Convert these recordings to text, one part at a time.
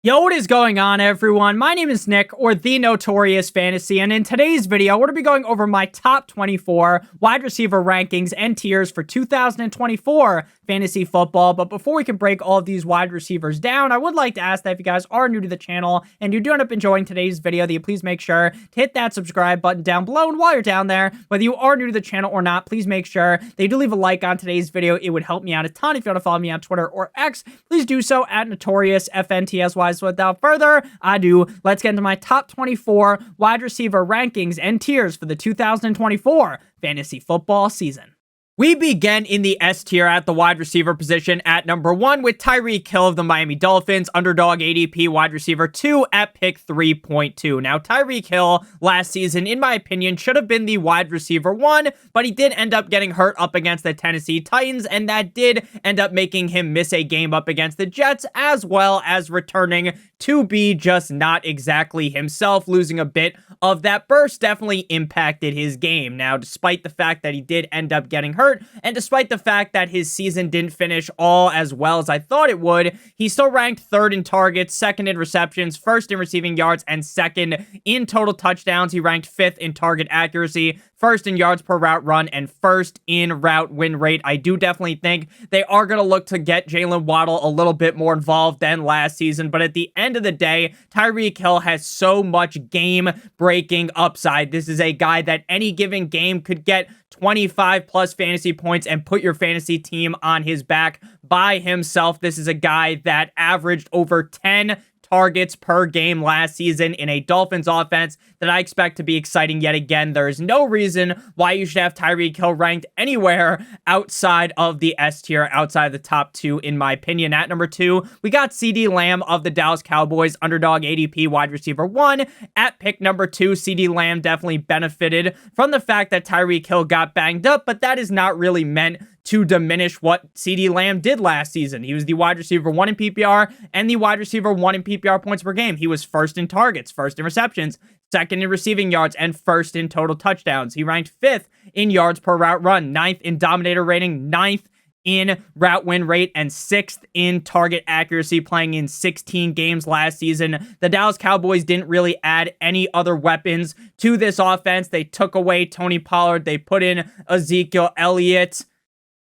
Yo, what is going on, everyone? My name is Nick, or the Notorious Fantasy, and in today's video, we're going to be going over my top 24 wide receiver rankings and tiers for 2024 fantasy football. But before we can break all of these wide receivers down, I would like to ask that if you guys are new to the channel and you do end up enjoying today's video, that you please make sure to hit that subscribe button down below. And while you're down there, whether you are new to the channel or not, please make sure that you do leave a like on today's video. It would help me out a ton. If you want to follow me on Twitter or X, please do so at NotoriousFantasy. So without further ado, let's get into my top 24 wide receiver rankings and tiers for the 2024 fantasy football season. We begin in the S tier at the wide receiver position at number 1 with Tyreek Hill of the Miami Dolphins, underdog ADP wide receiver 2 at pick 3.2. Now, Tyreek Hill last season, in my opinion, should have been the wide receiver 1, but he did end up getting hurt up against the Tennessee Titans, and that did end up making him miss a game up against the Jets, as well as returning to be just not exactly himself. Losing a bit of that burst definitely impacted his game. Now, despite the fact that he did end up getting hurt, and despite the fact that his season didn't finish all as well as I thought it would, he still ranked 3rd in targets, 2nd in receptions, 1st in receiving yards, and 2nd in total touchdowns. He ranked 5th in target accuracy, 1st in yards per route run, and 1st in route win rate. I do definitely think they are going to look to get Jalen Waddle a little bit more involved than last season, but at the end of the day, Tyreek Hill has so much game-breaking upside. This is a guy that any given game could get 25 plus fantasy points and put your fantasy team on his back by himself. This is a guy that averaged over 10 targets per game last season in a Dolphins offense that I expect to be exciting yet again. There is no reason why you should have Tyreek Hill ranked anywhere outside of the S tier, outside of the top 2, in my opinion. At number 2, we got CeeDee Lamb of the Dallas Cowboys, underdog ADP wide receiver 1. At pick number 2, CeeDee Lamb definitely benefited from the fact that Tyreek Hill got banged up, but that is not really meant to diminish what CeeDee Lamb did last season. He was the wide receiver 1 in PPR and the wide receiver 1 in PPR points per game. He was 1st in targets, 1st in receptions, 2nd in receiving yards, and 1st in total touchdowns. He ranked 5th in yards per route run, 9th in dominator rating, 9th in route win rate, and 6th in target accuracy, playing in 16 games last season. The Dallas Cowboys didn't really add any other weapons to this offense. They took away Tony Pollard. They put in Ezekiel Elliott.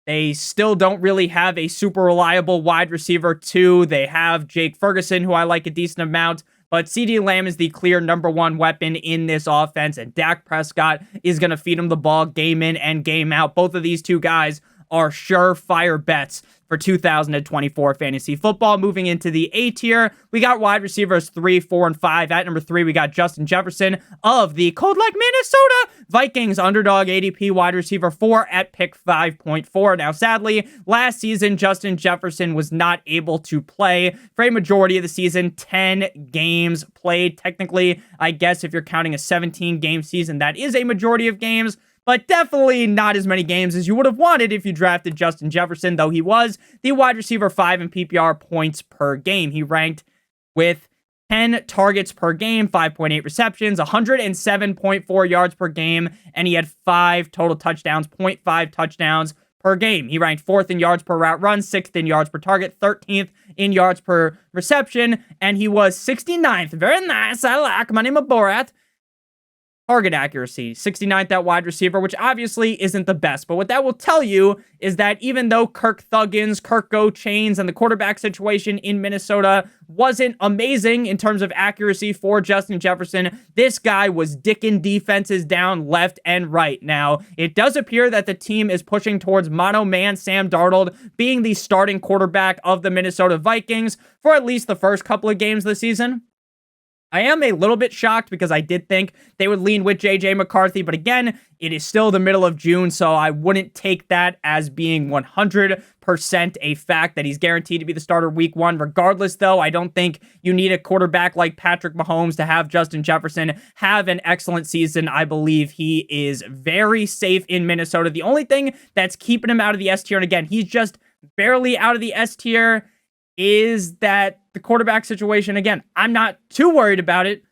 They still don't really have a super reliable wide receiver 2. They have Jake Ferguson, who I like a decent amount, but CeeDee Lamb is the clear number 1 weapon in this offense, and Dak Prescott is going to feed him the ball game in and game out. Both of these two guys are surefire bets for 2024 fantasy football. Moving into the A tier, we got wide receivers 3, 4, and 5. At number 3, we got Justin Jefferson of the cold like Minnesota Vikings, underdog ADP wide receiver 4 at pick 5.4. Now, sadly, last season, Justin Jefferson was not able to play for a majority of the season. 10 games played. Technically, I guess if you're counting a 17-game season, that is a majority of games, but definitely not as many games as you would have wanted if you drafted Justin Jefferson, though he was the wide receiver 5 in PPR points per game. He ranked with 10 targets per game, 5.8 receptions, 107.4 yards per game, and he had 5 total touchdowns, 0.5 touchdowns per game. He ranked 4th in yards per route run, 6th in yards per target, 13th in yards per reception, and he was 69th. Very nice. I like. My name is Borat. Target accuracy, 69th at wide receiver, which obviously isn't the best. But what that will tell you is that even though Kirk Thuggins, Kirk Go Chains, and the quarterback situation in Minnesota wasn't amazing in terms of accuracy for Justin Jefferson, this guy was dicking defenses down left and right. Now, it does appear that the team is pushing towards mono man Sam Darnold being the starting quarterback of the Minnesota Vikings for at least the first couple of games this season. I am a little bit shocked because I did think they would lean with JJ McCarthy, but again, it is still the middle of June, so I wouldn't take that as being 100% a fact that he's guaranteed to be the starter week 1. Regardless, though, I don't think you need a quarterback like Patrick Mahomes to have Justin Jefferson have an excellent season. I believe he is very safe in Minnesota. The only thing that's keeping him out of the S tier, and again, he's just barely out of the S tier, is that the quarterback situation. Again, I'm not too worried about it,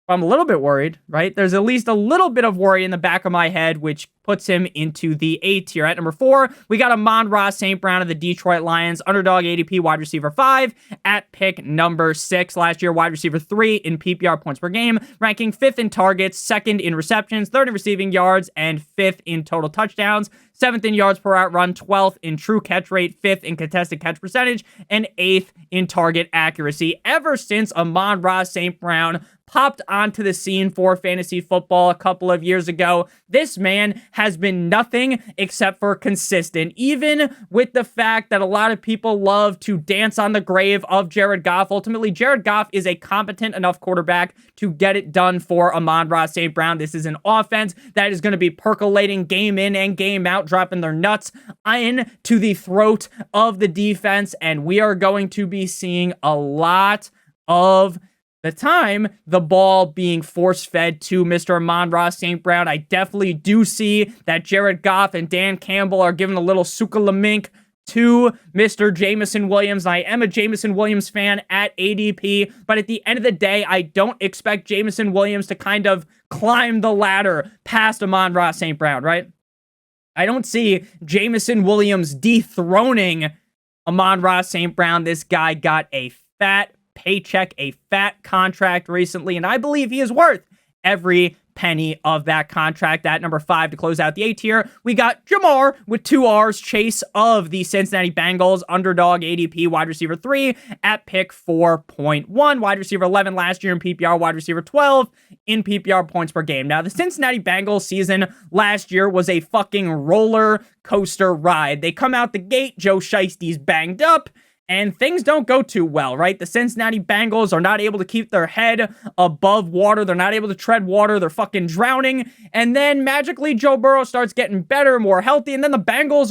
I'm a little bit worried, right? There's at least a little bit of worry in the back of my head, which puts him into the A tier. At number 4, we got Amon-Ra St. Brown of the Detroit Lions, underdog ADP wide receiver 5 at pick number 6. Last year, wide receiver 3 in PPR points per game, ranking 5th in targets, 2nd in receptions, 3rd in receiving yards, and 5th in total touchdowns. 7th in yards per route run, 12th in true catch rate, 5th in contested catch percentage, and 8th in target accuracy. Ever since Amon-Ra St. Brown popped onto the scene for fantasy football a couple of years ago, this man has been nothing except for consistent. Even with the fact that a lot of people love to dance on the grave of Jared Goff, ultimately Jared Goff is a competent enough quarterback to get it done for Amon-Ra St. Brown. This is an offense that is going to be percolating game in and game out, dropping their nuts into the throat of the defense, and we are going to be seeing a lot of the time the ball being force-fed to Mr. Amon-Ra St. Brown. I definitely do see that Jared Goff and Dan Campbell are giving a little suka-lamink to Mr. Jameson Williams. I am a Jameson Williams fan at ADP, but at the end of the day, I don't expect Jameson Williams to kind of climb the ladder past Amon-Ra St. Brown, right? I don't see Jameson Williams dethroning Amon-Ra St. Brown. This guy got a fat paycheck, a fat contract recently, and I believe he is worth every penny of that contract. At number 5 to close out the A tier, we got Jamar with 2 R's Chase of the Cincinnati Bengals, underdog ADP wide receiver 3 at pick 4.1, wide receiver 11 last year in PPR, wide receiver 12 in PPR points per game. Now, the Cincinnati Bengals season last year was a fucking roller coaster ride. They come out the gate, Joe Shiesty's banged up, and things don't go too well, right? The Cincinnati Bengals are not able to keep their head above water. They're not able to tread water. They're fucking drowning. And then magically Joe Burrow starts getting better, more healthy. And then the Bengals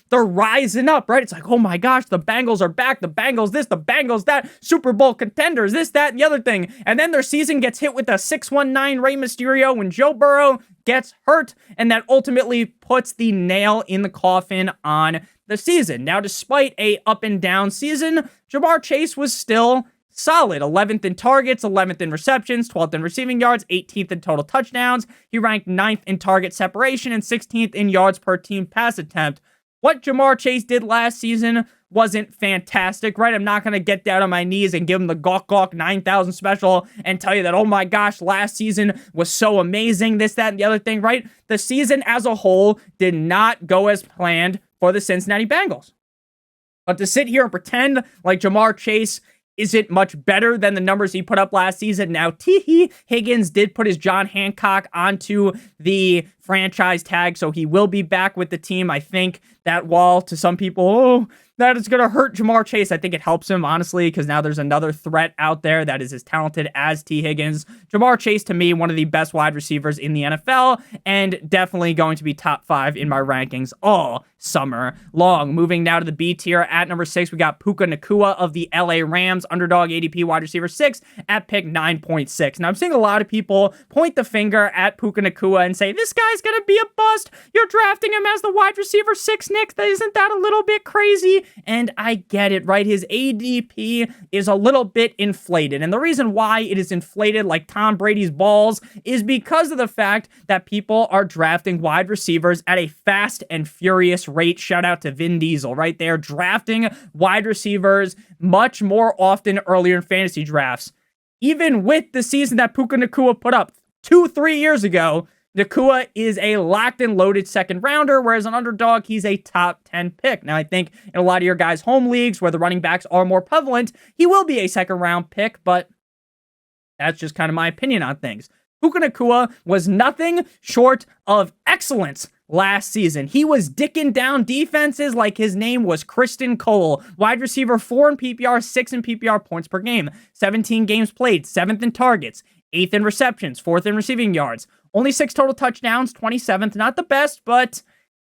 they're rising up, right? It's like, oh my gosh, the Bengals are back. The Bengals this, the Bengals that, Super Bowl contenders, this, that, and the other thing. And then their season gets hit with a 619 Rey Mysterio when Joe Burrow gets hurt. And that ultimately puts the nail in the coffin on the season. Now, despite a up and down season, Jamar Chase was still solid. 11th in targets, 11th in receptions, 12th in receiving yards, 18th in total touchdowns. He ranked 9th in target separation and 16th in yards per team pass attempt. What Jamar Chase did last season wasn't fantastic, right? I'm not going to get down on my knees and give him the Gawk Gawk 9,000 special and tell you that, oh my gosh, last season was so amazing, this, that, and the other thing, right? The season as a whole did not go as planned for the Cincinnati Bengals. But to sit here and pretend like Jamar Chase isn't much better than the numbers he put up last season. Now, T. Higgins did put his John Hancock onto the franchise tag, so he will be back with the team. I think that while to some people, oh, that is going to hurt Jamar Chase, I think it helps him, honestly, because now there's another threat out there that is as talented as T. Higgins. Jamar Chase, to me, one of the best wide receivers in the NFL, and definitely going to be top 5 in my rankings all summer long. Moving now to the B tier, at number 6, we got Puka Nacua of the LA Rams, underdog ADP wide receiver 6 at pick 9.6. Now, I'm seeing a lot of people point the finger at Puka Nacua and say, this guy's going to be a bust. You're drafting him as the wide receiver 6, Nick. Isn't that a little bit crazy? And I get it, right? His ADP is a little bit inflated. And the reason why it is inflated like Tom Brady's balls is because of the fact that people are drafting wide receivers at a fast and furious rate. Shout out to Vin Diesel, right? They are drafting wide receivers much more often earlier in fantasy drafts. Even with the season that Puka Nacua put up 2-3 years ago, Nacua is a locked and loaded second rounder, whereas an underdog, he's a top 10 pick. Now, I think in a lot of your guys' home leagues where the running backs are more prevalent, he will be a second round pick, but that's just kind of my opinion on things. Puka Nacua was nothing short of excellence last season. He was dicking down defenses like his name was Kristen Cole. Wide receiver 4 in PPR, 6 in PPR points per game. 17 games played, 7th in targets, 8th in receptions, 4th in receiving yards. Only 6 total touchdowns, 27th. Not the best, but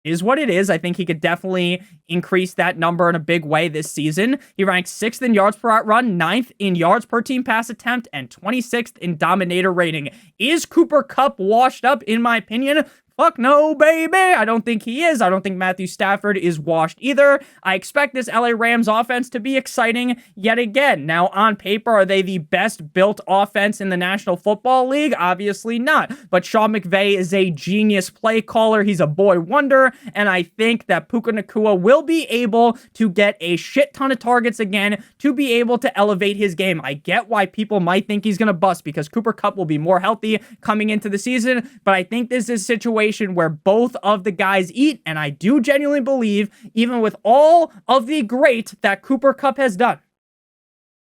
is what it is. I think he could definitely increase that number in a big way this season. He ranks 6th in yards per out run, 9th in yards per team pass attempt, and 26th in dominator rating. Is Cooper Kupp washed up, in my opinion? Fuck no, baby. I don't think he is. I don't think Matthew Stafford is washed either. I expect this LA Rams offense to be exciting yet again. Now, on paper, are they the best built offense in the National Football League? Obviously not. But Sean McVay is a genius play caller. He's a boy wonder. And I think that Puka Nacua will be able to get a shit ton of targets again to be able to elevate his game. I get why people might think he's going to bust because Cooper Kupp will be more healthy coming into the season. But I think this is a situation where both of the guys eat. And I do genuinely believe, even with all of the great that Cooper Kupp has done,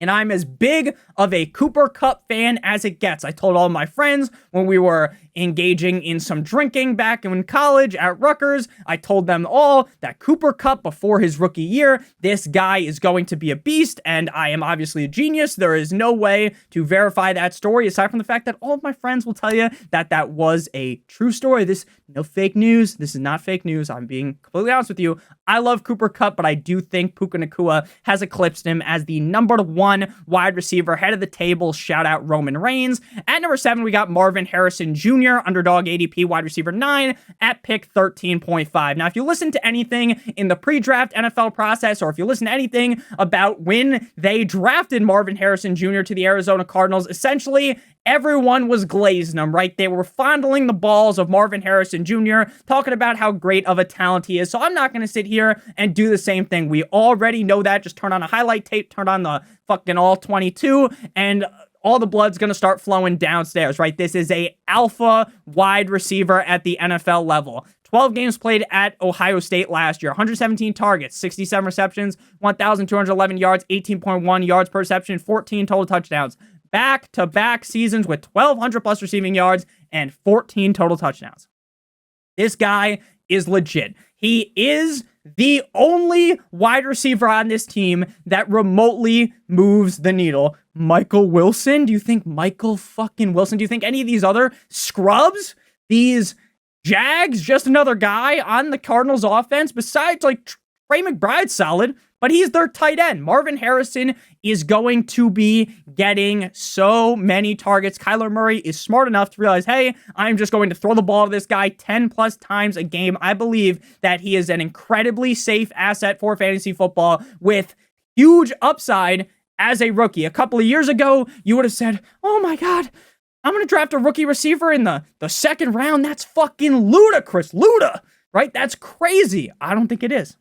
and I'm as big of a Cooper Kupp fan as it gets. I told all my friends when we were engaging in some drinking back in college at Rutgers, I told them all that Cooper Kupp, before his rookie year, this guy is going to be a beast, and I am obviously a genius. There is no way to verify that story, aside from the fact that all of my friends will tell you that that was a true story. No fake news. This is not fake news. I'm being completely honest with you. I love Cooper Kupp, but I do think Puka Nacua has eclipsed him as the number 1 wide receiver, head of the table. Shout out Roman Reigns. At number 7, we got Marvin Harrison Jr., underdog ADP wide receiver 9 at pick 13.5. Now, if you listen to anything in the pre-draft NFL process, or if you listen to anything about when they drafted Marvin Harrison Jr. to the Arizona Cardinals, essentially everyone was glazing him, right? They were fondling the balls of Marvin Harrison Jr., talking about how great of a talent he is. So I'm not going to sit here and do the same thing. We already know that. Just turn on a highlight tape, turn on the fucking all 22, and all the blood's going to start flowing downstairs, right? This is a alpha wide receiver at the NFL level. 12 games played at Ohio State last year, 117 targets, 67 receptions, 1,211 yards, 18.1 yards per reception, 14 total touchdowns. Back-to-back seasons with 1,200 plus receiving yards and 14 total touchdowns. This guy is legit. He is the only wide receiver on this team that remotely moves the needle. Michael Wilson? Do you think Michael fucking Wilson? Do you think any of these other scrubs, these Jags, just another guy on the Cardinals offense besides like Trey McBride's solid, but he's their tight end. Marvin Harrison is going to be getting so many targets. Kyler Murray is smart enough to realize, hey, I'm just going to throw the ball to this guy 10 plus times a game. I believe that he is an incredibly safe asset for fantasy football with huge upside as a rookie. A couple of years ago, you would have said, oh my God, I'm going to draft a rookie receiver in the second round. That's fucking ludicrous. Right? That's crazy. I don't think it is.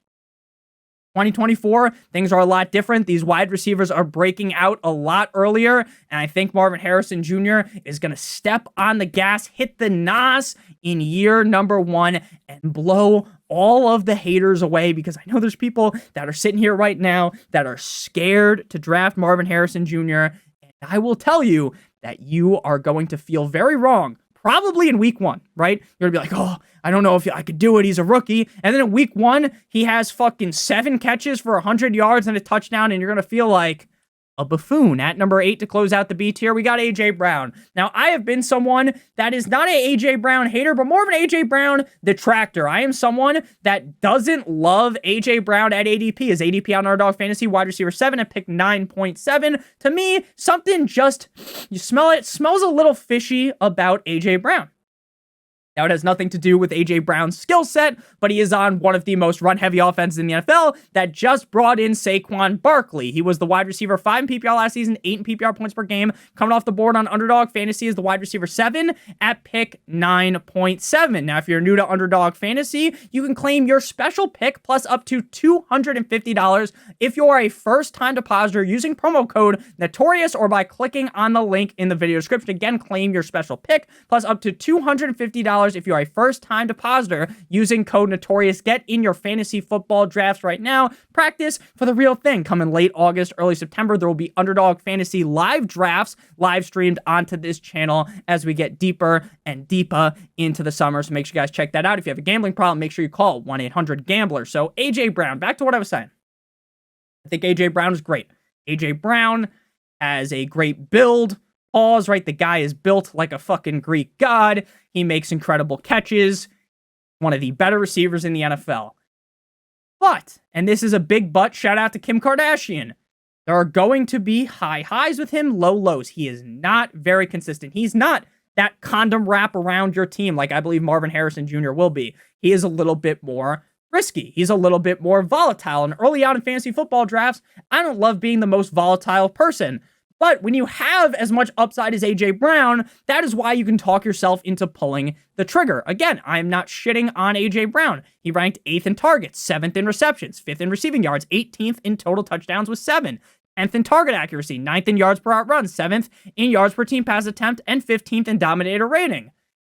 2024, things are a lot different. These wide receivers are breaking out a lot earlier, and I think Marvin Harrison Jr. is going to step on the gas, hit the NOS in year number 1, and blow all of the haters away, because I know there's people that are sitting here right now that are scared to draft Marvin Harrison Jr., and I will tell you that you are going to feel very wrong. Probably in week 1, right? You're going to be like, oh, I don't know if I could do it. He's a rookie. And then in week 1, he has fucking 7 catches for 100 yards and a touchdown. And you're going to feel like a buffoon. At number 8 to close out the B tier, we got A.J. Brown. Now, I have been someone that is not a A.J. Brown hater, but more of an A.J. Brown detractor. I am someone that doesn't love A.J. Brown at ADP. His ADP on Underdog Fantasy, wide receiver 7 at pick 9.7. To me, something just, you smell it, smells a little fishy about A.J. Brown. Now, it has nothing to do with A.J. Brown's skill set, but he is on one of the most run-heavy offenses in the NFL that just brought in Saquon Barkley. He was the wide receiver 5 in PPR last season, 8 in PPR points per game. Coming off the board on Underdog Fantasy is the wide receiver 7 at pick 9.7. Now, if you're new to Underdog Fantasy, you can claim your special pick plus up to $250 if you are a first-time depositor using promo code Notorious or by clicking on the link in the video description. Again, claim your special pick plus up to $250 if you're a first-time depositor using code Notorious. Get in your fantasy football drafts right now. Practice for the real thing. Coming late August, early September, there will be Underdog Fantasy live drafts live streamed onto this channel as we get deeper and deeper into the summer. So make sure you guys check that out. If you have a gambling problem, make sure you call 1-800-GAMBLER. So A.J. Brown, back to what I was saying. I think A.J. Brown is great. A.J. Brown has a great build. Pause, right? The guy is built like a fucking Greek god. He makes incredible catches. One of the better receivers in the NFL. But, and this is a big but, shout out to Kim Kardashian, there are going to be high highs with him, low lows. He is not very consistent. He's not that condom wrap around your team, like I believe Marvin Harrison Jr. will be. He is a little bit more risky. He's a little bit more volatile. And early on in fantasy football drafts, I don't love being the most volatile person. But when you have as much upside as A.J. Brown, that is why you can talk yourself into pulling the trigger. Again, I'm not shitting on A.J. Brown. He ranked 8th in targets, 7th in receptions, 5th in receiving yards, 18th in total touchdowns with 7, 10th in target accuracy, 9th in yards per out run, 7th in yards per team pass attempt, and 15th in dominator rating.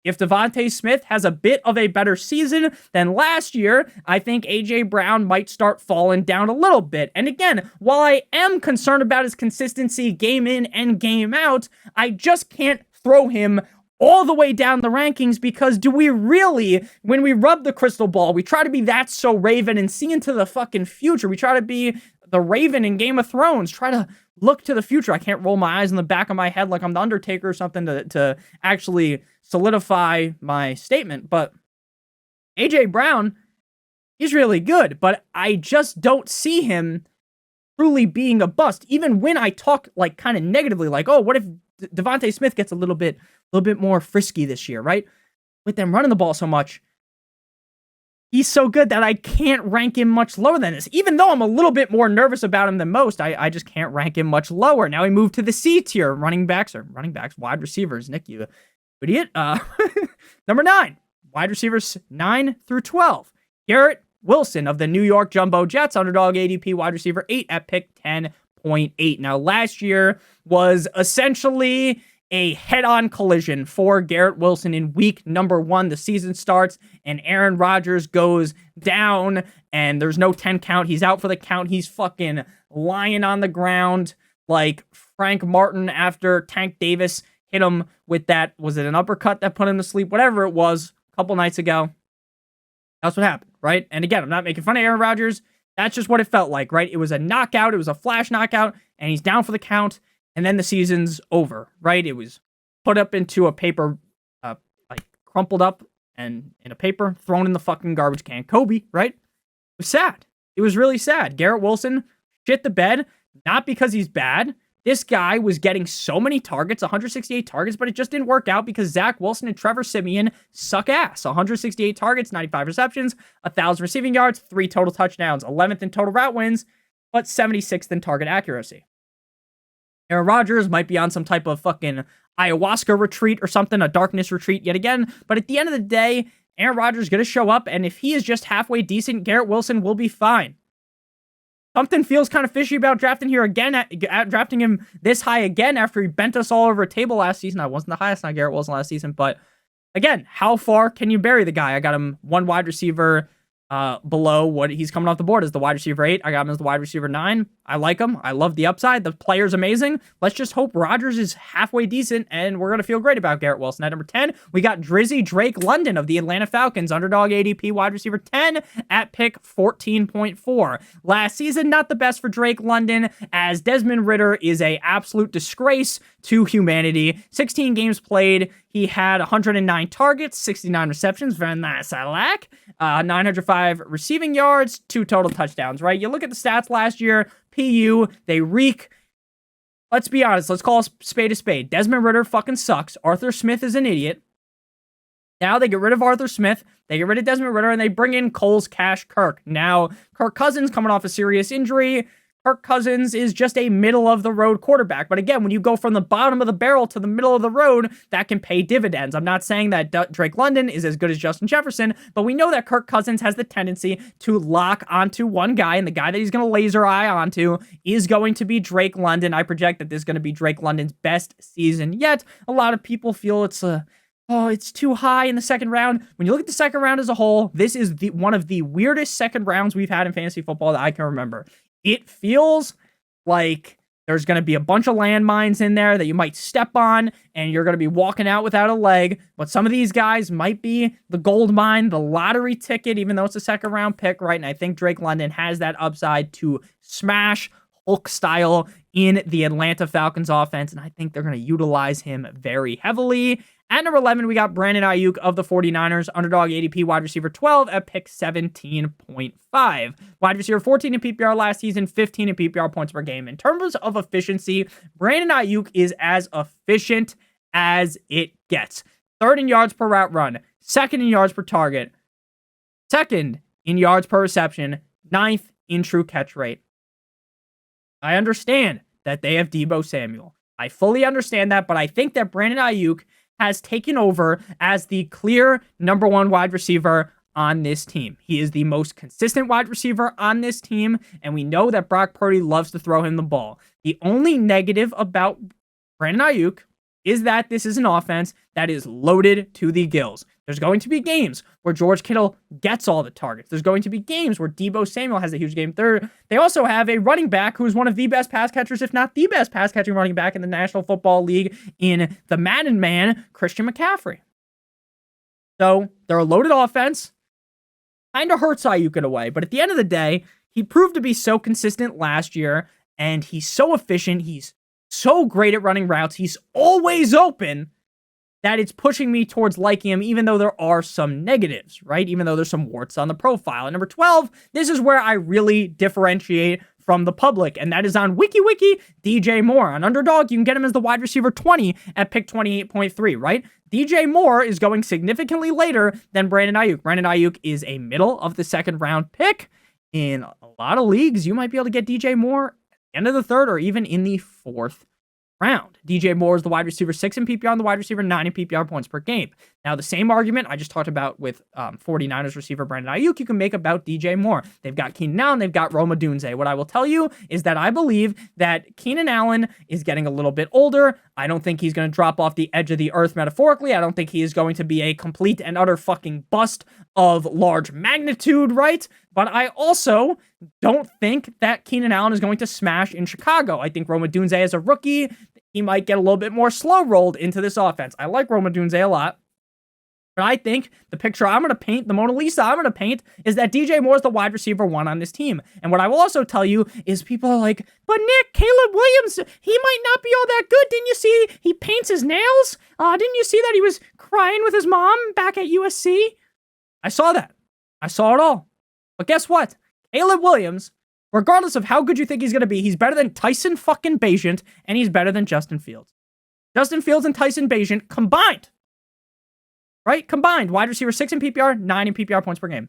If Davante Smith has a bit of a better season than last year, I think A.J. Brown might start falling down a little bit. And again, while I am concerned about his consistency game in and game out, I just can't throw him all the way down the rankings, because do we really, when we rub the crystal ball, we try to be that so Raven and see into the fucking future. We try to be the Raven in Game of Thrones, try to look to the future. I can't roll my eyes in the back of my head like I'm the Undertaker or something to actually solidify my statement. But A.J. Brown, he's really good, but I just don't see him truly being a bust. Even when I talk like kind of negatively, like, oh, what if Davante Smith gets a little bit more frisky this year, right? With them running the ball so much, he's so good that I can't rank him much lower than this. Even though I'm a little bit more nervous about him than most, I just can't rank him much lower. Now we move to the C tier, wide receivers. Nick, you idiot. Number 9, wide receivers 9 through 12. Garrett Wilson of the New York Jumbo Jets, underdog ADP wide receiver 8 at pick 10.8. Now, last year was essentially a head-on collision for Garrett Wilson in week number 1. The season starts and Aaron Rodgers goes down and there's no 10 count. He's out for the count. He's fucking lying on the ground like Frank Martin after Tank Davis hit him with that, was it an uppercut that put him to sleep? Whatever it was, a couple nights ago. That's what happened, right? And again, I'm not making fun of Aaron Rodgers. That's just what it felt like, right? It was a knockout. It was a flash knockout, and he's down for the count, and then the season's over, right? It was put up into a paper, like crumpled up and in a paper, thrown in the fucking garbage can. Kobe, right? It was sad. It was really sad. Garrett Wilson shit the bed, not because he's bad. This guy was getting so many targets, 168 targets, but it just didn't work out because Zach Wilson and Trevor Siemian suck ass. 168 targets, 95 receptions, 1,000 receiving yards, 3 total touchdowns, 11th in total route wins, but 76th in target accuracy. Aaron Rodgers might be on some type of fucking ayahuasca retreat or something, a darkness retreat yet again, but at the end of the day, Aaron Rodgers is going to show up, and if he is just halfway decent, Garrett Wilson will be fine. Something feels kind of fishy about drafting him this high again after he bent us all over a table last season. I wasn't the highest on Garrett Wilson last season, but again, how far can you bury the guy? I got him one wide receiver below what he's coming off the board as the wide receiver 8. I got him as the wide receiver 9. I like him. I love the upside. The player's amazing. Let's just hope Rodgers is halfway decent, and we're going to feel great about Garrett Wilson. At number 10, we got Drizzy Drake London of the Atlanta Falcons, underdog ADP wide receiver 10 at pick 14.4. Last season, not the best for Drake London, as Desmond Ridder is a absolute disgrace to humanity. 16 games played. He had 109 targets, 69 receptions, very nice, I like. 905 receiving yards, 2 total touchdowns, right? You look at the stats last year, PU, they reek. Let's be honest, let's call a spade a spade. Desmond Ridder fucking sucks. Arthur Smith is an idiot. Now they get rid of Arthur Smith, they get rid of Desmond Ridder, and they bring in Coles Cash Kirk. Now, Kirk Cousins coming off a serious injury. Kirk Cousins is just a middle-of-the-road quarterback. But again, when you go from the bottom of the barrel to the middle of the road, that can pay dividends. I'm not saying that Drake London is as good as Justin Jefferson, but we know that Kirk Cousins has the tendency to lock onto one guy, and the guy that he's going to laser eye onto is going to be Drake London. I project that this is going to be Drake London's best season yet. A lot of people feel it's too high in the second round. When you look at the second round as a whole, this is one of the weirdest second rounds we've had in fantasy football that I can remember. It feels like there's going to be a bunch of landmines in there that you might step on, and you're going to be walking out without a leg. But some of these guys might be the gold mine, the lottery ticket, even though it's a second round pick, right? And I think Drake London has that upside to smash Hulk style in the Atlanta Falcons offense, and I think they're going to utilize him very heavily. At number 11, we got Brandon Ayuk of the 49ers, underdog ADP wide receiver 12 at pick 17.5. Wide receiver 14 in PPR last season, 15 in PPR points per game. In terms of efficiency, Brandon Ayuk is as efficient as it gets. Third in yards per route run, second in yards per target, second in yards per reception, ninth in true catch rate. I understand that they have Deebo Samuel. I fully understand that, but I think that Brandon Ayuk has taken over as the clear number one wide receiver on this team. He is the most consistent wide receiver on this team, and we know that Brock Purdy loves to throw him the ball. The only negative about Brandon Ayuk is that this is an offense that is loaded to the gills. There's going to be games where George Kittle gets all the targets. There's going to be games where Deebo Samuel has a huge game. They also have a running back who is one of the best pass catchers, if not the best pass catching running back in the National Football League in the Madden man, Christian McCaffrey. So they're a loaded offense. Kind of hurts Ayuk in a way, but at the end of the day, he proved to be so consistent last year, and he's so efficient. He's so great at running routes. He's always open that it's pushing me towards liking him, even though there are some negatives, right? Even though there's some warts on the profile. At number 12, this is where I really differentiate from the public, and that is on WikiWiki, DJ Moore. On Underdog, you can get him as the wide receiver 20 at pick 28.3, right? DJ Moore is going significantly later than Brandon Ayuk. Brandon Ayuk is a middle of the second round pick. In a lot of leagues, you might be able to get DJ Moore at the end of the third or even in the fourth round. DJ Moore is the wide receiver 6 in PPR and the wide receiver 9 in PPR points per game. Now, the same argument I just talked about with 49ers receiver Brandon Ayuk, you can make about DJ Moore. They've got Keenan Allen, they've got Rome Odunze. What I will tell you is that I believe that Keenan Allen is getting a little bit older. I don't think he's going to drop off the edge of the earth metaphorically. I don't think he is going to be a complete and utter fucking bust of large magnitude, right? But I also don't think that Keenan Allen is going to smash in Chicago. I think Rome Odunze as a rookie, he might get a little bit more slow rolled into this offense. I like Rome Odunze a lot. But I think the picture I'm going to paint, the Mona Lisa I'm going to paint, is that DJ Moore is the wide receiver 1 on this team. And what I will also tell you is people are like, but Nick, Caleb Williams, he might not be all that good. Didn't you see he paints his nails? Didn't you see that he was crying with his mom back at USC? I saw that. I saw it all. But guess what? Caleb Williams, regardless of how good you think he's going to be, he's better than Tyson fucking Bagent, and he's better than Justin Fields. Justin Fields and Tyson Bagent combined. Right? Combined. Wide receiver 6 in PPR, 9 in PPR points per game.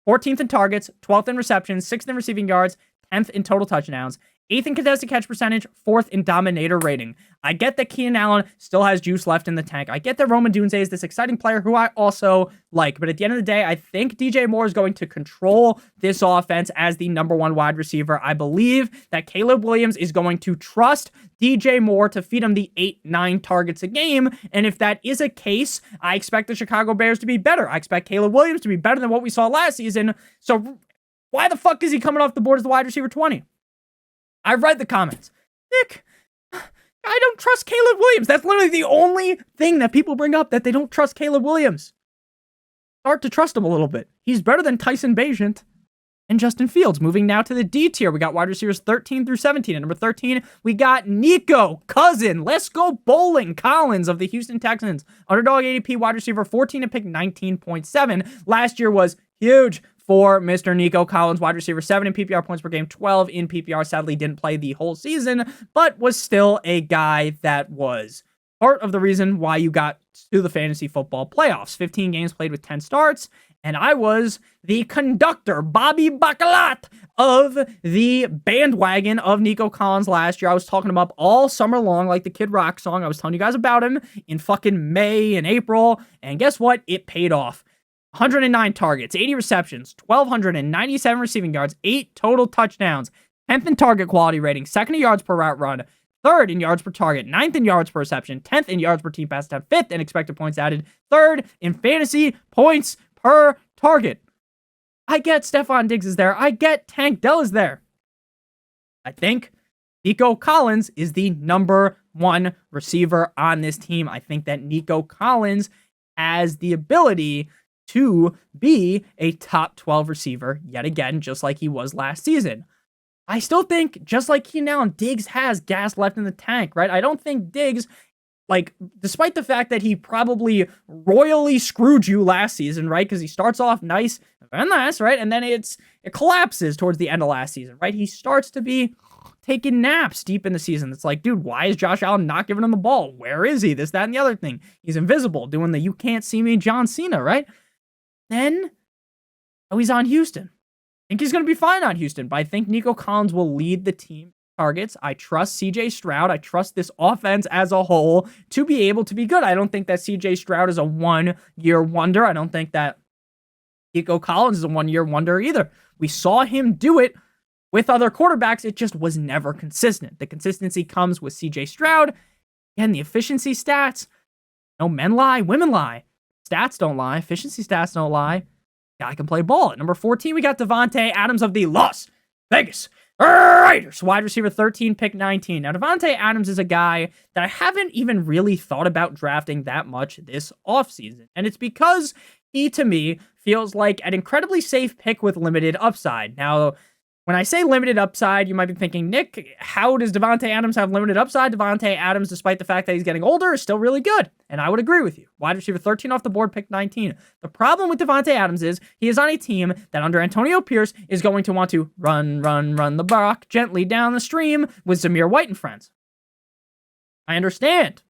14th in targets, 12th in receptions, 6th in receiving yards, 10th in total touchdowns, 8th in contested catch percentage, 4th in dominator rating. I get that Keenan Allen still has juice left in the tank. I get that Rome Odunze is this exciting player who I also like. But at the end of the day, I think DJ Moore is going to control this offense as the number 1 wide receiver. I believe that Caleb Williams is going to trust DJ Moore to feed him the 8-9 targets a game. And if that is a case, I expect the Chicago Bears to be better. I expect Caleb Williams to be better than what we saw last season. So why the fuck is he coming off the board as the wide receiver 20? I've read the comments. Nick, I don't trust Caleb Williams. That's literally the only thing that people bring up, that they don't trust Caleb Williams. Start to trust him a little bit. He's better than Tyson Bagent and Justin Fields. Moving now to the D tier, we got wide receivers 13 through 17. At number 13, we got Nico, cousin, let's go bowling, Collins of the Houston Texans. Underdog ADP wide receiver 14 and pick 19.7. Last year was huge for Mr. Nico Collins, wide receiver 7 in PPR points per game, 12 in PPR. Sadly, didn't play the whole season, but was still a guy that was part of the reason why you got to the fantasy football playoffs. 15 games played with 10 starts, and I was the conductor, Bobby Baccarat, of the bandwagon of Nico Collins last year. I was talking him up all summer long, like the Kid Rock song. I was telling you guys about him in fucking May and April, and guess what? It paid off. 109 targets, 80 receptions, 1,297 receiving yards, 8 total touchdowns, 10th in target quality rating, 2nd in yards per route run, 3rd in yards per target, 9th in yards per reception, 10th in yards per team pass attempt, 5th in expected points added, 3rd in fantasy points per target. I get Stephon Diggs is there. I get Tank Dell is there. I think Nico Collins is the number 1 receiver on this team. I think that Nico Collins has the ability to be a top 12 receiver yet again, just like he was last season. I still think, just like Keenan Allen, Diggs has gas left in the tank, right? I don't think Diggs like, despite the fact that he probably royally screwed you last season, right? Because he starts off nice and nice, right? And then it collapses towards the end of last season, right? He starts to be taking naps deep in the season. It's like, dude, why is Josh Allen not giving him the ball? Where is he? This, that, and the other thing. He's invisible, doing the you can't see me John Cena, right? Then, he's on Houston. I think he's going to be fine on Houston, but I think Nico Collins will lead the team targets. I trust CJ Stroud. I trust this offense as a whole to be able to be good. I don't think that CJ Stroud is a one-year wonder. I don't think that Nico Collins is a one-year wonder either. We saw him do it with other quarterbacks. It just was never consistent. The consistency comes with CJ Stroud. Again, the efficiency stats. No, men lie, women lie. Stats don't lie. Efficiency stats don't lie. Guy can play ball. At number 14, we got Davante Adams of the Las Vegas Raiders, wide receiver 13, pick 19. Now, Davante Adams is a guy that I haven't even really thought about drafting that much this offseason. And it's because he, to me, feels like an incredibly safe pick with limited upside. Now, when I say limited upside, you might be thinking, Nick, how does Davante Adams have limited upside? Davante Adams, despite the fact that he's getting older, is still really good. And I would agree with you. Wide receiver 13 off the board, pick 19. The problem with Davante Adams is he is on a team that under Antonio Pierce is going to want to run the block gently down the stream with Zamir White and friends. I understand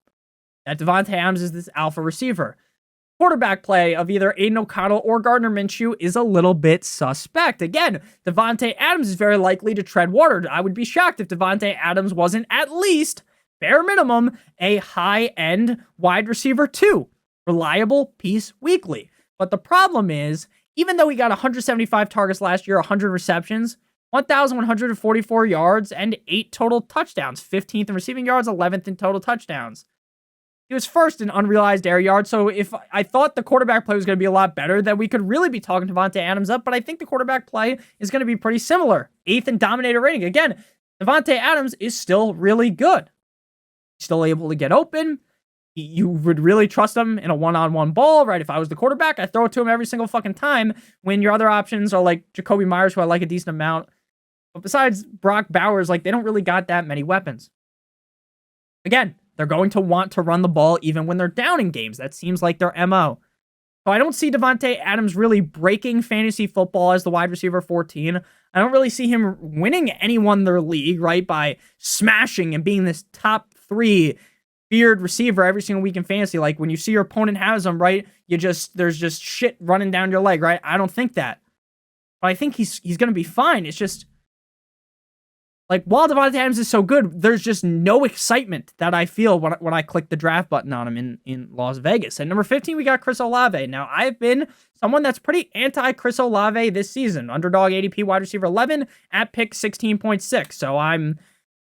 that Davante Adams is this alpha receiver. Quarterback play of either Aiden O'Connell or Gardner Minshew is a little bit suspect. Again, Davante Adams is very likely to tread water. I would be shocked if Davante Adams wasn't at least, bare minimum, a high-end wide receiver 2. Reliable piece weekly. But the problem is, even though he got 175 targets last year, 100 receptions, 1,144 yards, and 8 total touchdowns, 15th in receiving yards, 11th in total touchdowns. He was first in unrealized air yards, so if I thought the quarterback play was going to be a lot better, then we could really be talking Davante Adams up, but I think the quarterback play is going to be pretty similar. 8th in dominator rating. Again, Davante Adams is still really good. Still able to get open. You would really trust him in a one-on-one ball, right? If I was the quarterback, I'd throw it to him every single fucking time when your other options are like Jacoby Myers, who I like a decent amount. But besides Brock Bowers, like, they don't really got that many weapons. Again, they're going to want to run the ball even when they're down in games. That seems like their MO. So I don't see Davante Adams really breaking fantasy football as the wide receiver 14. I don't really see him winning anyone their league, right, by smashing and being this top 3 feared receiver every single week in fantasy. Like, when you see your opponent has him, right, there's just shit running down your leg, right? I don't think that. But I think he's going to be fine. It's just, like, while Davante Adams is so good, there's just no excitement that I feel when I click the draft button on him in Las Vegas. At number 15, we got Chris Olave. Now, I've been someone that's pretty anti-Chris Olave this season. Underdog ADP wide receiver 11 at pick 16.6. So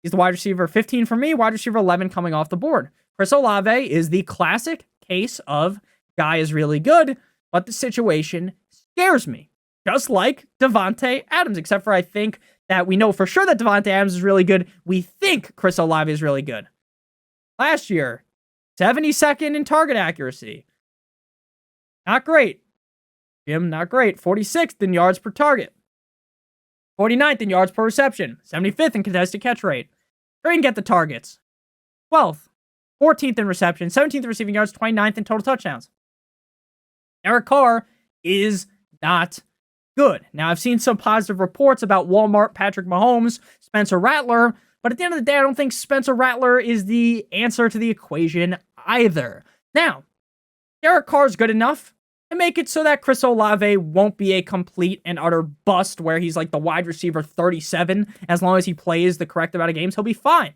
he's the wide receiver 15 for me, wide receiver 11 coming off the board. Chris Olave is the classic case of guy is really good, but the situation scares me. Just like Davante Adams, except for I think that we know for sure that Davante Adams is really good. We think Chris Olave is really good. Last year, 72nd in target accuracy. Not great. Jim, not great. 46th in yards per target. 49th in yards per reception. 75th in contested catch rate. Sure, he can get the targets. 12th. 14th in reception. 17th in receiving yards. 29th in total touchdowns. Derek Carr is not good. Now, I've seen some positive reports about Walmart, Patrick Mahomes, Spencer Rattler, but at the end of the day, I don't think Spencer Rattler is the answer to the equation either. Now, Derek Carr is good enough to make it so that Chris Olave won't be a complete and utter bust where he's like the wide receiver 37. As long as he plays the correct amount of games, he'll be fine.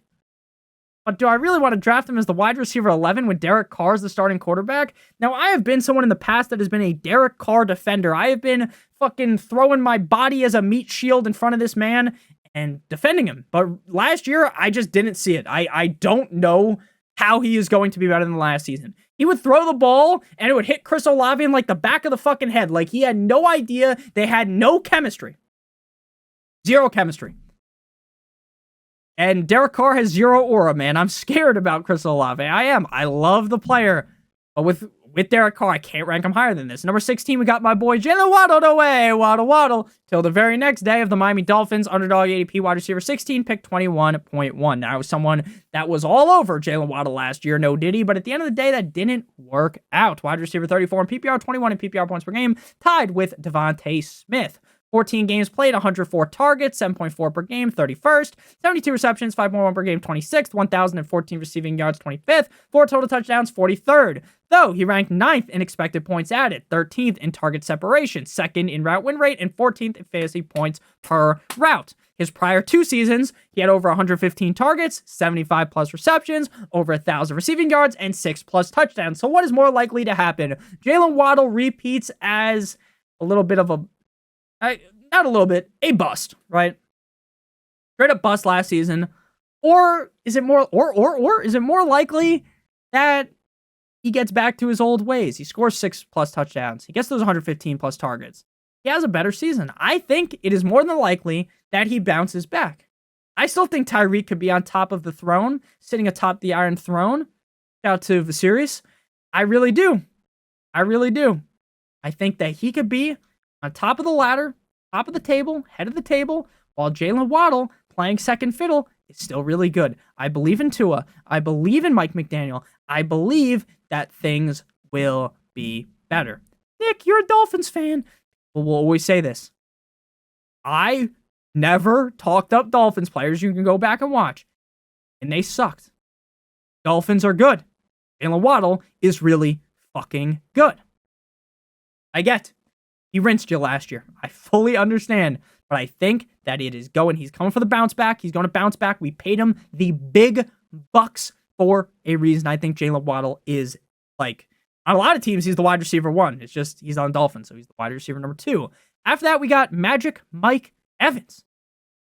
But do I really want to draft him as the wide receiver 11 when Derek Carr is the starting quarterback? Now, I have been someone in the past that has been a Derek Carr defender. I have been fucking throwing my body as a meat shield in front of this man and defending him. But last year, I just didn't see it. I don't know how he is going to be better than last season. He would throw the ball, and it would hit Chris Olave in like the back of the fucking head. Like, he had no idea. They had no chemistry. Zero chemistry. And Derek Carr has zero aura, man. I'm scared about Chris Olave. I am. I love the player. But with with Derek Carr, I can't rank him higher than this. Number 16, we got my boy Jalen Waddle away. Waddle. Till the very next day of the Miami Dolphins, underdog ADP wide receiver 16, pick 21.1. Now, I was someone that was all over Jalen Waddle last year, no diddy, but at the end of the day, that didn't work out. Wide receiver 34 in PPR, 21 in PPR points per game, tied with Davante Smith. 14 games played, 104 targets, 7.4 per game, 31st. 72 receptions, 5.1 per game, 26th. 1,014 receiving yards, 25th. 4 total touchdowns, 43rd. Though he ranked 9th in expected points added, 13th in target separation, 2nd in route win rate, and 14th in fantasy points per route. His prior 2 seasons, he had over 115 targets, 75 plus receptions, over 1,000 receiving yards, and 6 plus touchdowns. So what is more likely to happen? Jalen Waddle repeats as a little bit of a not a little bit, a bust, right? Straight up bust last season. Or is it more is it more likely that he gets back to his old ways? He scores 6 plus touchdowns. He gets those 115 plus targets. He has a better season. I think it is more than likely that he bounces back. I still think Tyreek could be on top of the throne, sitting atop the Iron Throne. Shout out to Viserys. I really do. I think that he could be on top of the ladder, top of the table, head of the table, while Jalen Waddle, playing second fiddle, is still really good. I believe in Tua. I believe in Mike McDaniel. I believe that things will be better. Nick, you're a Dolphins fan. Well, we'll always say this. I never talked up Dolphins players. You can go back and watch. And they sucked. Dolphins are good. Jalen Waddle is really fucking good. I get he rinsed you last year. I fully understand. But I think that it is going. He's coming for the bounce back. He's going to bounce back. We paid him the big bucks for a reason. I think Jalen Waddle is, like, on a lot of teams, he's the wide receiver 1. It's just he's on Dolphins, so he's the wide receiver number 2. After that, we got Magic Mike Evans.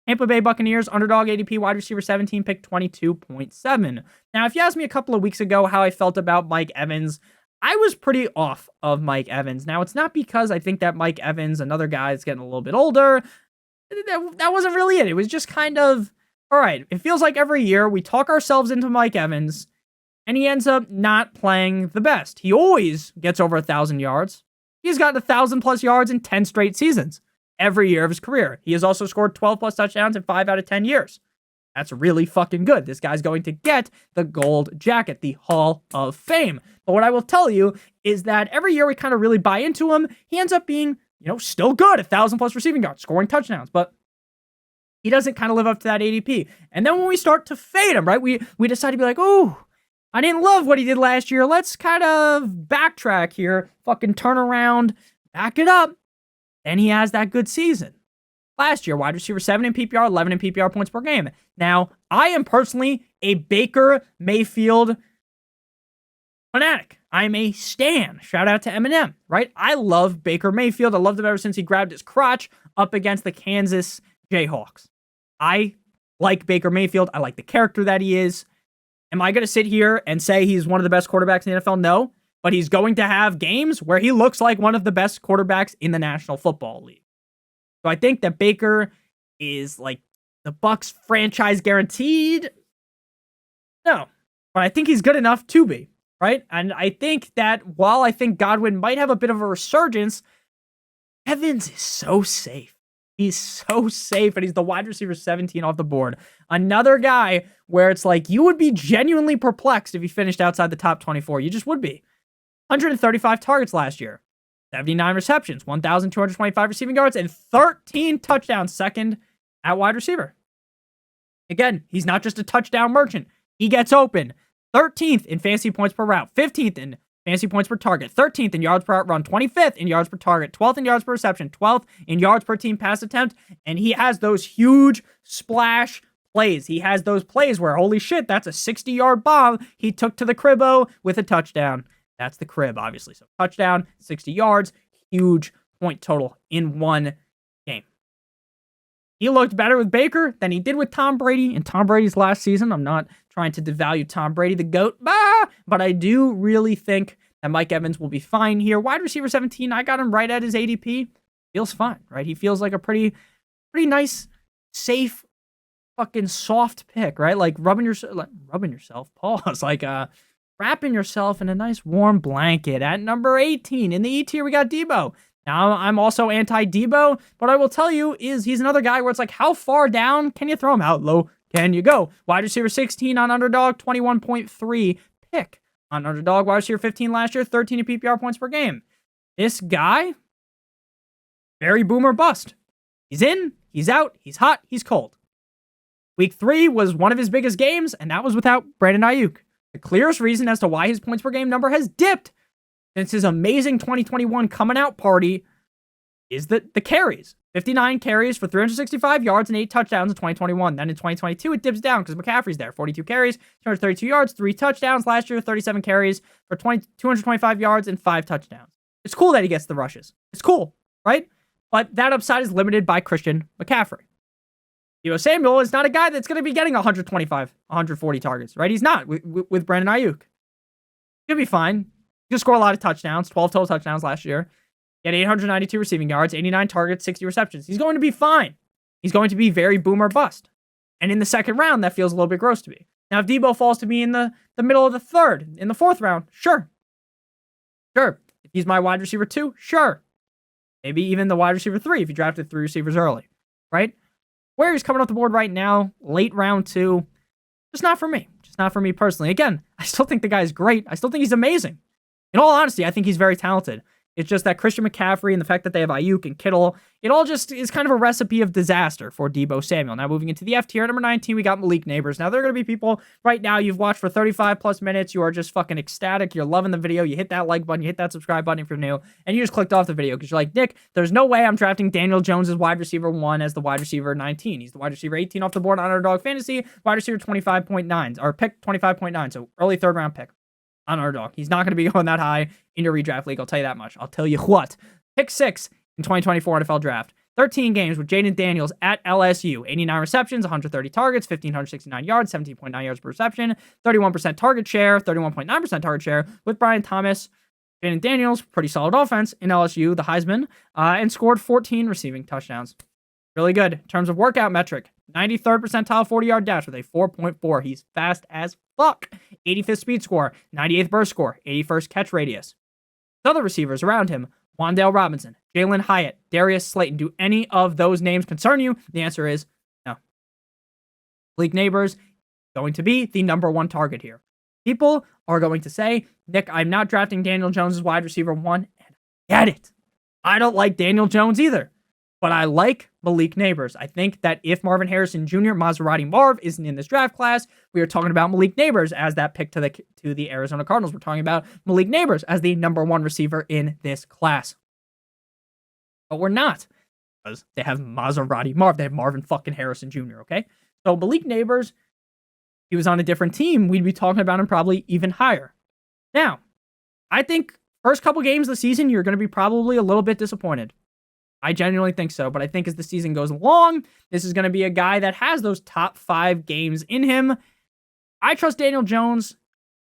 Tampa Bay Buccaneers, underdog ADP, wide receiver 17, pick 22.7. Now, if you asked me a couple of weeks ago how I felt about Mike Evans, I was pretty off of Mike Evans. Now, it's not because I think that Mike Evans, another guy that's getting a little bit older. That wasn't really it. It was just kind of, all right, it feels like every year we talk ourselves into Mike Evans, and he ends up not playing the best. He always gets over 1,000 yards. He's gotten 1,000 plus yards in 10 straight seasons every year of his career. He has also scored 12 plus touchdowns in 5 out of 10 years. That's really fucking good. This guy's going to get the gold jacket, the Hall of Fame. But what I will tell you is that every year we kind of really buy into him. He ends up being, still good, 1,000 plus receiving yards, scoring touchdowns, but he doesn't kind of live up to that ADP. And then when we start to fade him, right, we decide to be like, oh, I didn't love what he did last year. Let's kind of backtrack here, fucking turn around, back it up. And he has that good season. Last year, wide receiver 7 in PPR, 11 in PPR points per game. Now, I am personally a Baker Mayfield fanatic. I'm a stan. Shout out to Eminem, right? I love Baker Mayfield. I loved him ever since he grabbed his crotch up against the Kansas Jayhawks. I like Baker Mayfield. I like the character that he is. Am I going to sit here and say he's one of the best quarterbacks in the NFL? No. But he's going to have games where he looks like one of the best quarterbacks in the National Football League. So I think that Baker is like the Bucs franchise guaranteed. No, but I think he's good enough to be, right? And I think that while I think Godwin might have a bit of a resurgence, Evans is so safe. He's so safe, and he's the wide receiver 17 off the board. Another guy where it's like you would be genuinely perplexed if he finished outside the top 24. You just would be. 135 targets last year. 79 receptions, 1,225 receiving yards, and 13 touchdowns, second at wide receiver. Again, he's not just a touchdown merchant. He gets open. 13th in fantasy points per route, 15th in fantasy points per target, 13th in yards per out run, 25th in yards per target, 12th in yards per reception, 12th in yards per team pass attempt, and he has those huge splash plays. He has those plays where, holy shit, that's a 60-yard bomb he took to the cribbo with a touchdown. That's the crib, obviously. So touchdown, 60 yards, huge point total in one game. He looked better with Baker than he did with Tom Brady in Tom Brady's last season. I'm not trying to devalue Tom Brady, the GOAT, but I do really think that Mike Evans will be fine here. Wide receiver 17, I got him right at his ADP. Feels fine, right? He feels like a pretty nice, safe, fucking soft pick, right? Like rubbing yourself, pause, like wrapping yourself in a nice warm blanket. At number 18 in the E tier, we got Deebo. Now, I'm also anti-Deebo, but I will tell you is he's another guy where it's like, how far down can you throw him? How low can you go? Wide receiver 16 on Underdog, 21.3 pick on Underdog. Wide receiver 15 last year, 13 in PPR points per game. This guy, very boomer bust. He's in, he's out, he's hot, he's cold. Week 3 was one of his biggest games, and that was without Brandon Ayuk. The clearest reason as to why his points per game number has dipped since his amazing 2021 coming out party is the carries. 59 carries for 365 yards and 8 touchdowns in 2021. Then in 2022, it dips down because McCaffrey's there. 42 carries, 232 yards, 3 touchdowns. Last year, 37 carries for 225 yards and 5 touchdowns. It's cool that he gets the rushes. It's cool, right? But that upside is limited by Christian McCaffrey. Deebo Samuel is not a guy that's going to be getting 125, 140 targets, right? He's not with Brandon Ayuk. He'll be fine. He'll score a lot of touchdowns, 12 total touchdowns last year. He had 892 receiving yards, 89 targets, 60 receptions. He's going to be fine. He's going to be very boomer bust. And in the second round, that feels a little bit gross to me. Now, if Deebo falls to me in the middle of the third, in the fourth round, sure. Sure. If he's my wide receiver 2, sure. Maybe even the wide receiver 3 if you drafted 3 receivers early, right? Where he's coming off the board right now, late round 2, just not for me. Just not for me personally. Again, I still think the guy's great. I still think he's amazing. In all honesty, I think he's very talented. It's just that Christian McCaffrey and the fact that they have Ayuk and Kittle, it all just is kind of a recipe of disaster for Deebo Samuel. Now moving into the F tier, number 19, we got Malik Nabers. Now there are going to be people right now, you've watched for 35 plus minutes, you are just fucking ecstatic, you're loving the video, you hit that like button, you hit that subscribe button if you're new, and you just clicked off the video because you're like, Nick, there's no way I'm drafting Daniel Jones as wide receiver 1 as the wide receiver 19. He's the wide receiver 18 off the board on Underdog Fantasy, wide receiver 25.9, or pick 25.9, so early third round pick. On Underdog. He's not going to be going that high in your redraft league. I'll tell you that much. I'll tell you what. Pick 6 in 2024 NFL Draft. 13 games with Jaden Daniels at LSU. 89 receptions, 130 targets, 1,569 yards, 17.9 yards per reception, 31% target share, 31.9% target share with Brian Thomas. Jaden Daniels, pretty solid offense in LSU, the Heisman, and scored 14 receiving touchdowns. Really good. In terms of workout metric, 93rd percentile 40-yard dash with a 4.4. He's fast as fuck. 85th speed score, 98th burst score, 81st catch radius. Other receivers around him, Wan'Dale Robinson, Jalen Hyatt, Darius Slayton. Do any of those names concern you? The answer is no. Malik Nabers going to be the number 1 target here. People are going to say, Nick, I'm not drafting Daniel Jones as wide receiver 1, and I get it. I don't like Daniel Jones either. But I like Malik Nabers. I think that if Marvin Harrison Jr., Maserati Marv, isn't in this draft class, we are talking about Malik Nabers as that pick to the Arizona Cardinals. We're talking about Malik Nabers as the number 1 receiver in this class. But we're not. Because they have Maserati Marv. They have Marvin fucking Harrison Jr., okay? So Malik Nabers, if he was on a different team, we'd be talking about him probably even higher. Now, I think first couple games of the season, you're going to be probably a little bit disappointed. I genuinely think so, but I think as the season goes along, this is going to be a guy that has those top 5 games in him. I trust Daniel Jones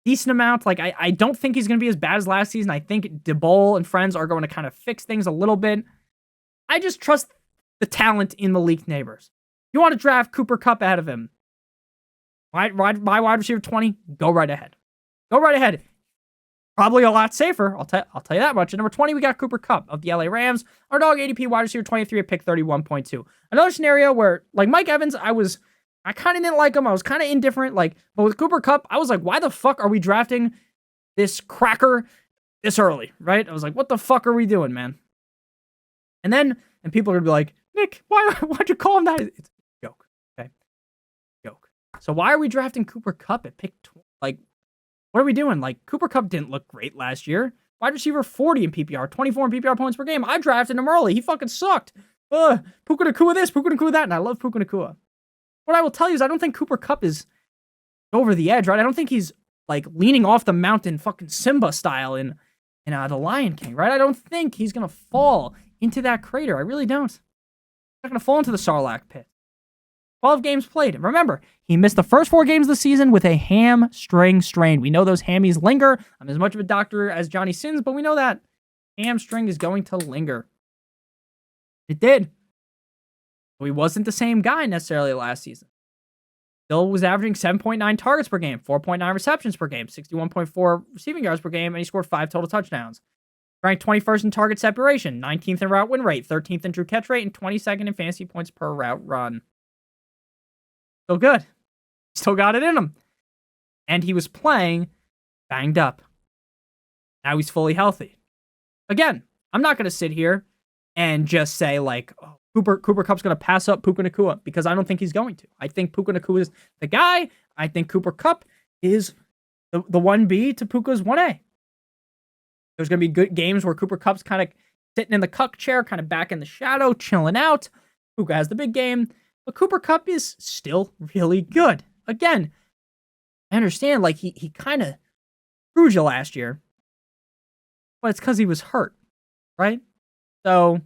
decent amount. Like, I don't think he's going to be as bad as last season. I think DeBoll and friends are going to kind of fix things a little bit. I just trust the talent in Malik Nabers. You want to draft Cooper Kupp out of him? My wide receiver 20, go right ahead. Go right ahead. Probably a lot safer. I'll tell you that much. At number 20, we got Cooper Kupp of the LA Rams. Our dog ADP wide receiver 23 at pick 31.2. Another scenario where, like Mike Evans, I kind of didn't like him. I was kind of indifferent. But with Cooper Kupp, I was like, why the fuck are we drafting this cracker this early, right? I was like, what the fuck are we doing, man? And people are going to be like, Nick, why'd you call him that? It's a joke, okay? Joke. So why are we drafting Cooper Kupp at pick 20? What are we doing? Cooper Kupp didn't look great last year. Wide receiver 40 in PPR, 24 in PPR points per game. I drafted him early. He fucking sucked. Puka Nacua this, Puka Nacua that, and I love Puka Nacua. What I will tell you is I don't think Cooper Kupp is over the edge, right? I don't think he's, leaning off the mountain fucking Simba style in The Lion King, right? I don't think he's going to fall into that crater. I really don't. He's not going to fall into the Sarlacc pit. 12 games played. Remember, he missed the first 4 games of the season with a hamstring strain. We know those hammies linger. I'm as much of a doctor as Johnny Sins, but we know that hamstring is going to linger. It did. He wasn't the same guy necessarily last season. Still was averaging 7.9 targets per game, 4.9 receptions per game, 61.4 receiving yards per game, and he scored 5 total touchdowns. Ranked 21st in target separation, 19th in route win rate, 13th in true catch rate, and 22nd in fantasy points per route run. Still good. Still got it in him. And he was playing banged up. Now he's fully healthy. Again, I'm not going to sit here and just say, like, oh, Cooper Kupp's going to pass up Puka Nacua, because I don't think he's going to. I think Puka Nacua is the guy. I think Cooper Kupp is the 1B to Puka's 1A. There's going to be good games where Cooper Kupp's kind of sitting in the cuck chair, kind of back in the shadow, chilling out. Puka has the big game. But Cooper Kupp is still really good. Again, I understand, like, he kind of screwed you last year. But it's because he was hurt, right? So,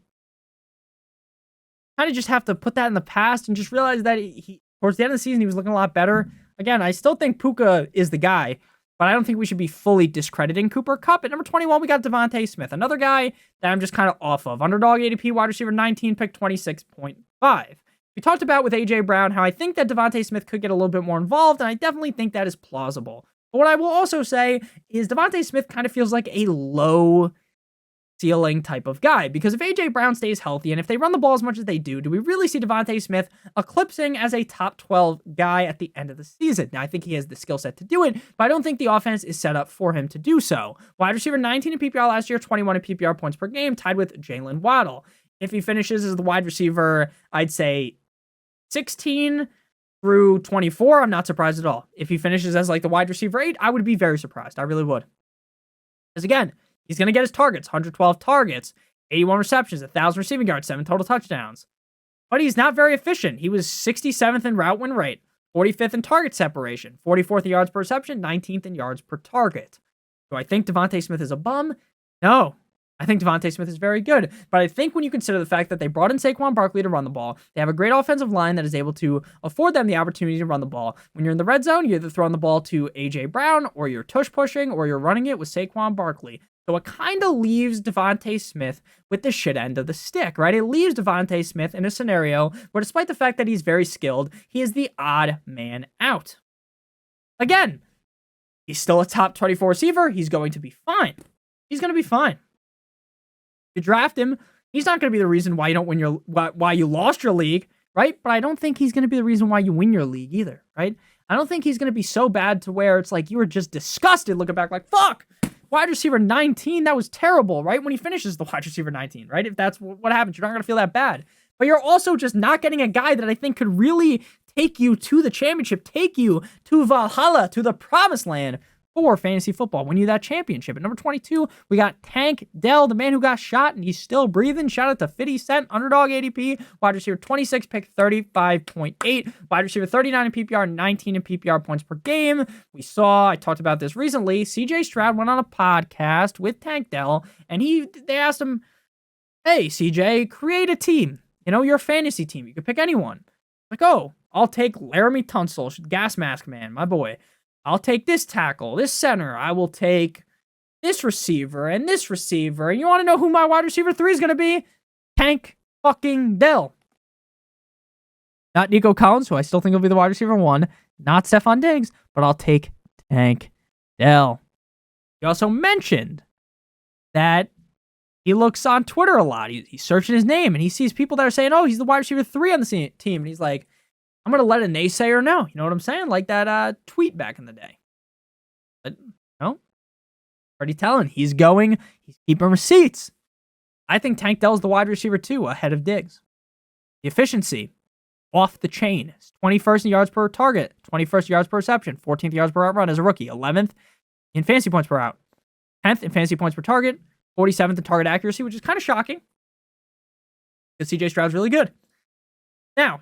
kind of just have to put that in the past and just realize that he towards the end of the season, he was looking a lot better. Again, I still think Puka is the guy, but I don't think we should be fully discrediting Cooper Kupp. At number 21, we got Davante Smith, another guy that I'm just kind of off of. Underdog ADP, wide receiver 19, pick 26.5. We talked about with A.J. Brown how I think that Davante Smith could get a little bit more involved, and I definitely think that is plausible. But what I will also say is Davante Smith kind of feels like a low ceiling type of guy, because if A.J. Brown stays healthy and if they run the ball as much as they do we really see Davante Smith eclipsing as a top 12 guy at the end of the season? Now, I think he has the skill set to do it, but I don't think the offense is set up for him to do so. Wide receiver 19 in PPR last year, 21 in PPR points per game, tied with Jalen Waddle. If he finishes as the wide receiver, I'd say 16 through 24, I'm not surprised at all. If he finishes as like the wide receiver 8, I would be very surprised. I really would. Because again, he's going to get his targets, 112 targets, 81 receptions, 1,000 receiving yards, 7 total touchdowns. But he's not very efficient. He was 67th in route win rate, 45th in target separation, 44th in yards per reception, 19th in yards per target. Do I think Davante Smith is a bum? No. I think Davante Smith is very good, but I think when you consider the fact that they brought in Saquon Barkley to run the ball, they have a great offensive line that is able to afford them the opportunity to run the ball. When you're in the red zone, you're either throwing the ball to A.J. Brown, or you're tush pushing, or you're running it with Saquon Barkley. So it kind of leaves Davante Smith with the shit end of the stick, right? It leaves Davante Smith in a scenario where, despite the fact that he's very skilled, he is the odd man out. Again, he's still a top 24 receiver. He's going to be fine. He's going to be fine. You draft him, he's not going to be the reason why you don't win why you lost your league, right? But I don't think he's going to be the reason why you win your league either, right? I don't think he's going to be so bad to where it's like you were just disgusted looking back like, fuck, wide receiver 19, that was terrible, right? When he finishes the wide receiver 19, right? If that's what happens, you're not going to feel that bad. But you're also just not getting a guy that I think could really take you to the championship, take you to Valhalla, to the promised land for fantasy football, win you that championship. At number 22, we got Tank Dell, the man who got shot, and he's still breathing. Shout out to 50 Cent, underdog ADP, wide receiver 26, pick 35.8, wide receiver 39 in PPR, 19 in PPR points per game. I talked about this recently, CJ Stroud went on a podcast with Tank Dell, and they asked him, hey, CJ, create a team. You know, your fantasy team. You could pick anyone. Like, oh, I'll take Laramie Tunsil, gas mask man, my boy. I'll take this tackle, this center. I will take this receiver and this receiver. And you want to know who my wide receiver 3 is going to be? Tank fucking Dell. Not Nico Collins, who I still think will be the wide receiver 1. Not Stephon Diggs, but I'll take Tank Dell. He also mentioned that he looks on Twitter a lot. He's searching his name, and he sees people that are saying, oh, he's the wide receiver 3 on the team. And he's like, I'm going to let a naysayer know. You know what I'm saying? Like that tweet back in the day. But, no. Already telling. He's keeping receipts. I think Tank Dell's the wide receiver 2 ahead of Diggs. The efficiency, off the chain. 21st in yards per target, 21st yards per reception, 14th yards per out run as a rookie, 11th in fantasy points per out, 10th in fantasy points per target, 47th in target accuracy, which is kind of shocking because CJ Stroud's really good. Now,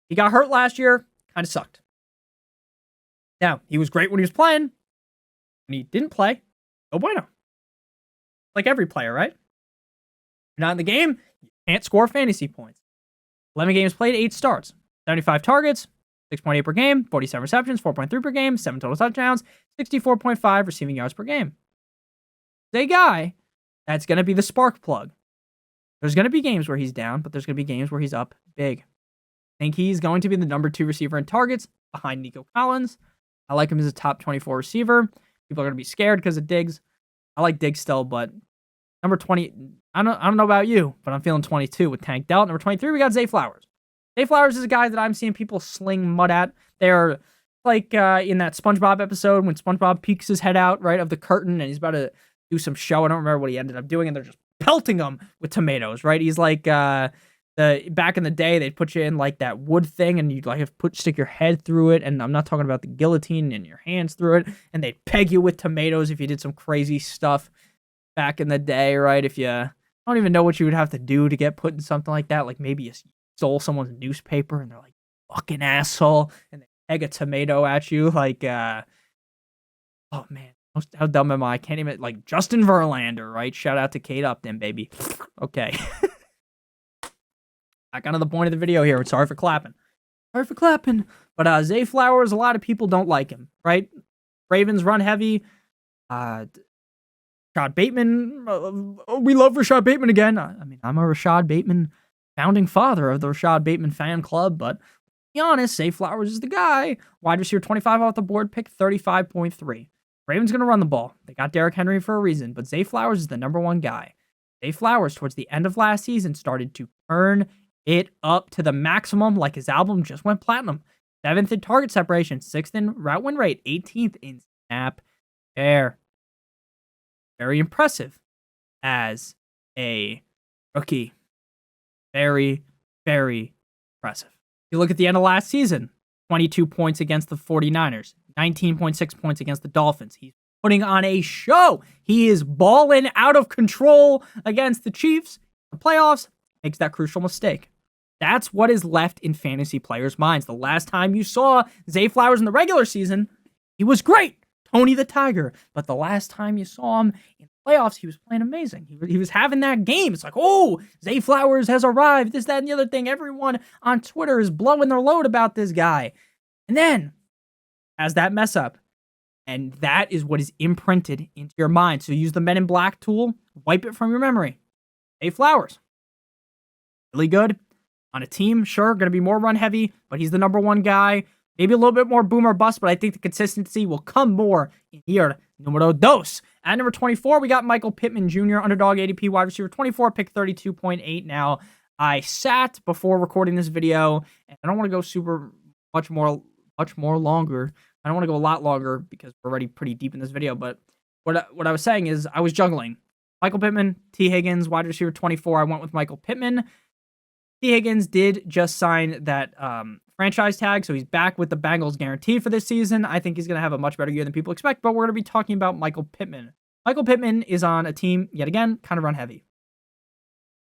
he got hurt last year, kind of sucked. Now, he was great when he was playing. When he didn't play, no bueno. Like every player, right? You're not in the game, you can't score fantasy points. 11 games played, 8 starts. 75 targets, 6.8 per game, 47 receptions, 4.3 per game, 7 total touchdowns, 64.5 receiving yards per game. He's a guy that's going to be the spark plug. There's going to be games where he's down, but there's going to be games where he's up big. think he's going to be the number 2 receiver in targets behind Nico Collins. I like him as a top 24 receiver. People are going to be scared because of Diggs. I like Diggs still, but number 20, I don't know about you, but I'm feeling 22 with Tank Dell. Number 23, we got Zay Flowers. Zay Flowers is a guy that I'm seeing people sling mud at. They're like in that SpongeBob episode when SpongeBob peeks his head out, right, of the curtain, and he's about to do some show. I don't remember what he ended up doing, and they're just pelting him with tomatoes, right? He's like the back in the day, they'd put you in like that wood thing, and you'd like have stick your head through it, and I'm not talking about the guillotine and your hands through it, and they'd peg you with tomatoes if you did some crazy stuff back in the day, right? If you I don't even know what you would have to do to get put in something like that, like maybe you stole someone's newspaper, and they're like, fucking asshole, and they peg a tomato at you, like, oh man, how dumb am I? I can't even, like, Justin Verlander, right? Shout out to Kate Upton, baby. Okay. Back onto the point of the video here. Sorry for clapping. But Zay Flowers, a lot of people don't like him, right? Ravens run heavy. Rashad Bateman. We love Rashad Bateman again. I mean, I'm a Rashad Bateman founding father of the Rashad Bateman fan club, but to be honest, Zay Flowers is the guy. Wide receiver 25 off the board, pick 35.3. Ravens going to run the ball. They got Derrick Henry for a reason, but Zay Flowers is the number 1 guy. Zay Flowers, towards the end of last season, started to turn it up to the maximum, like his album just went platinum. 7th in target separation, 6th in route win rate, 18th in snap share. Very impressive as a rookie. Very, very impressive. You look at the end of last season, 22 points against the 49ers, 19.6 points against the Dolphins. He's putting on a show. He is balling out of control against the Chiefs. The playoffs makes that crucial mistake. That's what is left in fantasy players' minds. The last time you saw Zay Flowers in the regular season, he was great. Tony the Tiger. But the last time you saw him in the playoffs, he was playing amazing. He was having that game. It's like, oh, Zay Flowers has arrived. This, that, and the other thing. Everyone on Twitter is blowing their load about this guy. And then has that mess up. And that is what is imprinted into your mind. So use the Men in Black tool. Wipe it from your memory. Zay Flowers. Really good. On a team, sure, going to be more run heavy, but he's the number 1 guy. Maybe a little bit more boom or bust, but I think the consistency will come more in year numero dos. At number 24, we got Michael Pittman Jr., underdog ADP wide receiver 24, pick 32.8. Now, I sat before recording this video, and I don't want to go much more longer. I don't want to go a lot longer because we're already pretty deep in this video, but what I was saying is I was juggling. Michael Pittman, T. Higgins, wide receiver 24. I went with Michael Pittman. T. Higgins did just sign that franchise tag, so he's back with the Bengals guaranteed for this season. I think he's going to have a much better year than people expect, but we're going to be talking about Michael Pittman. Michael Pittman is on a team, yet again, kind of run heavy.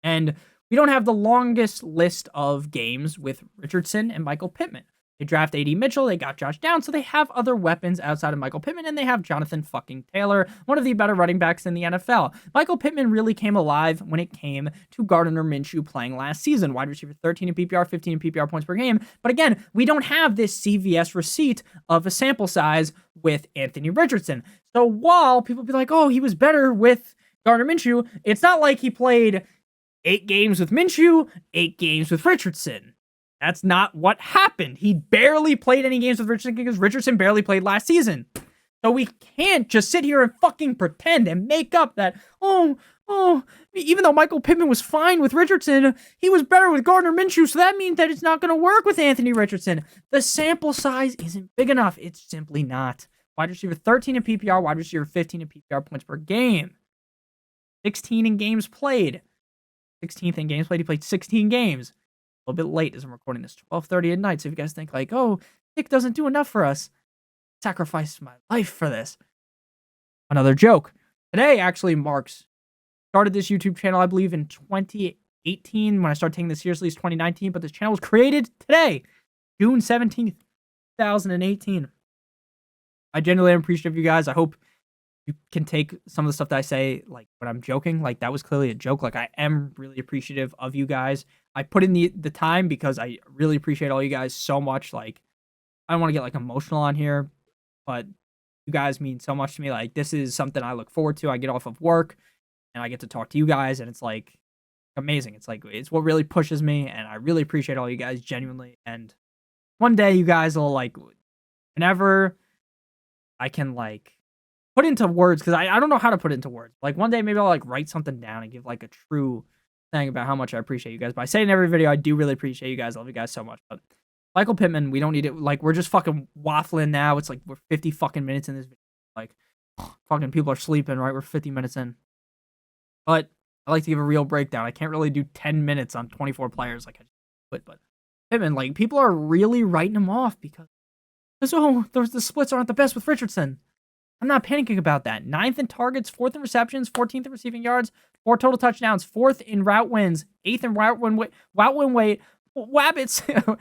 And we don't have the longest list of games with Richardson and Michael Pittman. They draft A.D. Mitchell, they got Josh Downs, so they have other weapons outside of Michael Pittman, and they have Jonathan fucking Taylor, one of the better running backs in the NFL. Michael Pittman really came alive when it came to Gardner Minshew playing last season. Wide receiver 13 in PPR, 15 in PPR points per game. But again, we don't have this CVS receipt of a sample size with Anthony Richardson. So while people be like, oh, he was better with Gardner Minshew, it's not like he played 8 games with Minshew, 8 games with Richardson. That's not what happened. He barely played any games with Richardson because Richardson barely played last season. So we can't just sit here and fucking pretend and make up that, even though Michael Pittman was fine with Richardson, he was better with Gardner Minshew, so that means that it's not going to work with Anthony Richardson. The sample size isn't big enough. It's simply not. Wide receiver 13 in PPR, wide receiver 15 in PPR points per game. 16 in games played. 16th in games played. He played 16 games. A little bit late as I'm recording this, 12:30 at night. So if you guys think like, oh, Nick doesn't do enough for us, sacrificed my life for this. Another joke. Today actually started this YouTube channel, I believe, in 2018. When I started taking this seriously, it's 2019, but this channel was created today, June 17th, 2018. I genuinely am appreciative of you guys. I hope you can take some of the stuff that I say, like when I'm joking, like that was clearly a joke. Like I am really appreciative of you guys. I put in the time because I really appreciate all you guys so much. Like I don't want to get like emotional on here, but you guys mean so much to me. Like this is something I look forward to. I get off of work and I get to talk to you guys, and it's like amazing. It's like, it's what really pushes me, and I really appreciate all you guys genuinely. And one day you guys will, like, whenever I can, like, put into words, because I don't know how to put it into words. Like, one day maybe I'll, like, write something down and give, like, a true thing about how much I appreciate you guys. But I say in every video, I do really appreciate you guys. I love you guys so much. But Michael Pittman, we don't need it. Like, we're just fucking waffling now. It's like we're 50 fucking minutes in this video. Like, fucking people are sleeping, right? We're 50 minutes in. But I like to give a real breakdown. I can't really do 10 minutes on 24 players like I just would. But Pittman, like, people are really writing him off because the splits aren't the best with Richardson. I'm not panicking about that. 9th in targets, 4th in receptions, 14th in receiving yards, 4 total touchdowns, 4th in route wins, 8th in route win rate, Wabbits,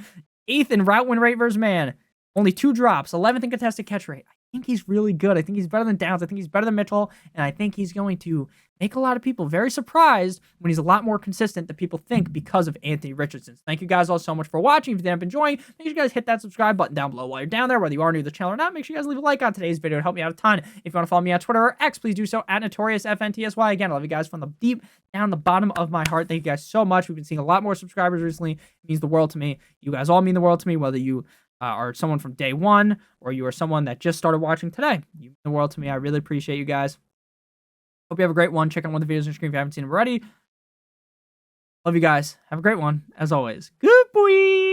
8th in route win rate versus man. Only 2 drops, 11th in contested catch rate. I think he's really good. I think he's better than Downs. I think he's better than Mitchell. And I think he's going to make a lot of people very surprised when he's a lot more consistent than people think because of Anthony Richardson. Thank you guys all so much for watching. If you end up enjoying, make sure you guys hit that subscribe button down below while you're down there. Whether you are new to the channel or not, make sure you guys leave a like on today's video. It help me out a ton. If you want to follow me on Twitter or X, please do so at NotoriousFantasy. Again, I love you guys from the deep down the bottom of my heart. Thank you guys so much. We've been seeing a lot more subscribers recently. It means the world to me. You guys all mean the world to me, whether you are someone from day one or you are someone that just started watching today. You mean the world to me. I really appreciate you guys. Hope you have a great one. Check out one of the videos on the screen if you haven't seen them already. Love you guys. Have a great one. As always. Good boy.